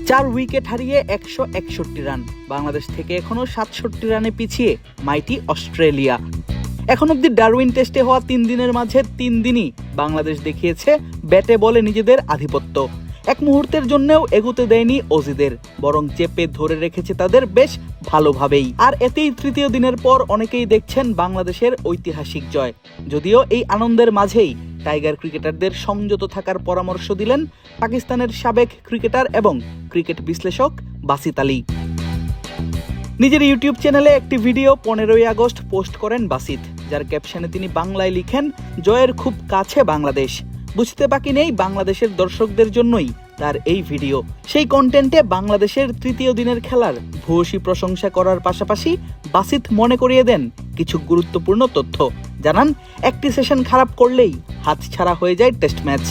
4 wicket হারিয়ে 161 run. Bangladesh থেকে এখনো 67 রানে পিছিয়ে মাইটি অস্ট্রেলিয়া। এখন অব্দি ডারউইন টেস্টে হওয়া 3 দিনের মাঝে 3 দিনই বাংলাদেশ দেখিয়েছে ব্যাটে বলে নিজেদের আধিপত্য। এক মুহূর্তের জন্যও এগুতে দেয়নি অজিদের, বরং চেপে ধরে রেখেছে তাদের বেশ ভালোভাবেই। আর এতেই তৃতীয় দিনের পর অনেকেই দেখছেন বাংলাদেশের ঐতিহাসিক জয়। যদিও এই আনন্দের মাঝেই টাইগার ক্রিকেটারদের সংযত থাকার পরামর্শ দিলেন পাকিস্তানের সাবেক ক্রিকেটার এবং ক্রিকেট বিশ্লেষক বাসিত আলী। নিজের ইউটিউব চ্যানেলে একটি ভিডিও 15ই আগস্ট পোস্ট করেন বাসিত, যার ক্যাপশনে তিনি বাংলায় লিখেন, জয়ের খুব কাছে বাংলাদেশ। বুঝতে বাকি নেই বাংলাদেশের দর্শকদের জন্যই তার এই ভিডিও। সেই কন্টেন্টে বাংলাদেশের তৃতীয় দিনের খেলার ভূয়সী প্রশংসা করার পাশাপাশি বাসিত মনে করিয়ে দেন কিছু গুরুত্বপূর্ণ তথ্য। জানান, একটি সেশন খারাপ করলেই হাতছাড়া হয়ে যায় টেস্ট ম্যাচ।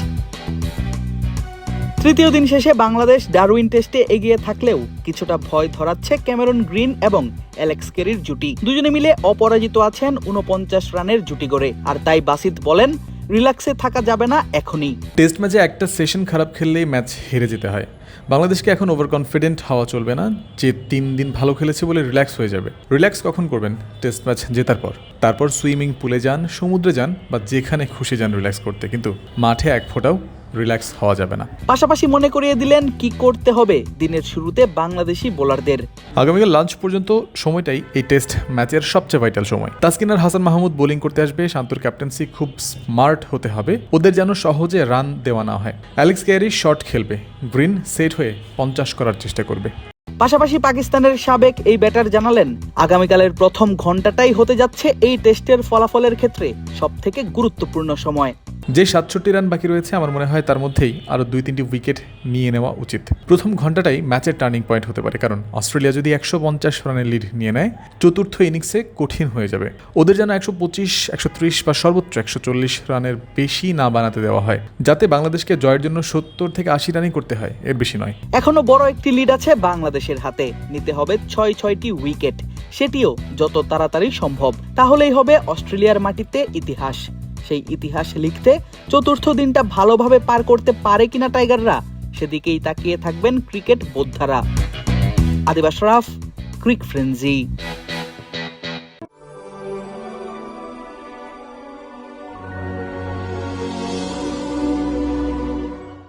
তৃতীয় দিন শেষে বাংলাদেশ ডারউইন টেস্টে এগিয়ে থাকলেও কিছুটা ভয় ধরাচ্ছে ক্যামেরন গ্রিন এবং অ্যালেক্স কেরির জুটি। দুজনে মিলে অপরাজিত আছেন 49 রানের জুটি গড়ে। আর তাই বাসিত বলেন, রিল্যাক্সে থাকা যাবে না এখনই। টেস্ট ম্যাচে একটা সেশন খারাপ খেললেই ম্যাচ হেরে যেতে হয়। বাংলাদেশকে এখন ওভার কনফিডেন্ট হওয়া চলবে না যে 3 দিন ভালো খেলেছে বলে রিল্যাক্স হয়ে যাবে। রিল্যাক্স কখন করবেন? টেস্ট ম্যাচ জেতার পর। তারপর সুইমিং পুলে যান, সমুদ্রে যান বা যেখানে খুশি যান রিল্যাক্স করতে, কিন্তু মাঠে এক ফোঁটাও রিল্যাক্স হওয়া যাবে না। পাশাপাশি মনে করিয়ে দিলেন কি করতে হবে দিনের শুরুতে বাংলাদেশি বোলারদের। আগামীকাল লাঞ্চ পর্যন্ত সময়টাই এই টেস্ট ম্যাচের সবচেয়ে ভাইটাল সময়। তাসকিন আর হাসান মাহমুদ বোলিং করতে আসবে। শান্তর ক্যাপ্টেন্সি খুব স্মার্ট হতে হবে, ওদের যেন সহজে রান দেওয়া না হয়। অ্যালেক্স কেরি শট খেলবে, গ্রিন সেট হয়ে 50 করার চেষ্টা করবে। পাশাপাশি পাকিস্তানের সাবেক এই ব্যাটার জানালেন, আগামীকালের প্রথম ঘন্টাটাই হতে যাচ্ছে এই টেস্টের ফলাফলের ক্ষেত্রে সবথেকে গুরুত্বপূর্ণ সময়। যে 67 রান বাকি রয়েছে, আমার মনে হয় তার মধ্যেই আরও 2-3টি উইকেট নিয়ে নেওয়া উচিত। প্রথম ঘন্টাটাই ম্যাচের টার্নিং পয়েন্ট হতে পারে, কারণ অস্ট্রেলিয়া যদি 150 রানের লিড নিয়ে নেয়, চতুর্থ ইনিংসে কঠিন হয়ে যাবে। ওদের যেন 125, 130 বা সর্বোচ্চ 140 রানের বেশি না বানাতে দেওয়া হয়, যাতে বাংলাদেশকে জয়ের জন্য 70 থেকে 80 রানই করতে হয়, এর বেশি নয়। এখনো বড় একটি লিড আছে বাংলাদেশের হাতে। নিতে হবে 6টি উইকেট, সেটিও যত তাড়াতাড়ি সম্ভব। তাহলেই হবে অস্ট্রেলিয়ার মাটিতে ইতিহাস। সেই ইতিহাস লিখতে চতুর্থ দিনটা ভালোভাবে পার করতে পারে কিনা টাইগাররা, সেদিকেই তাকিয়ে থাকবেন ক্রিকেট বোদ্ধারা। আদিব আশরাফ, ক্রিক ফ্রেন্জি।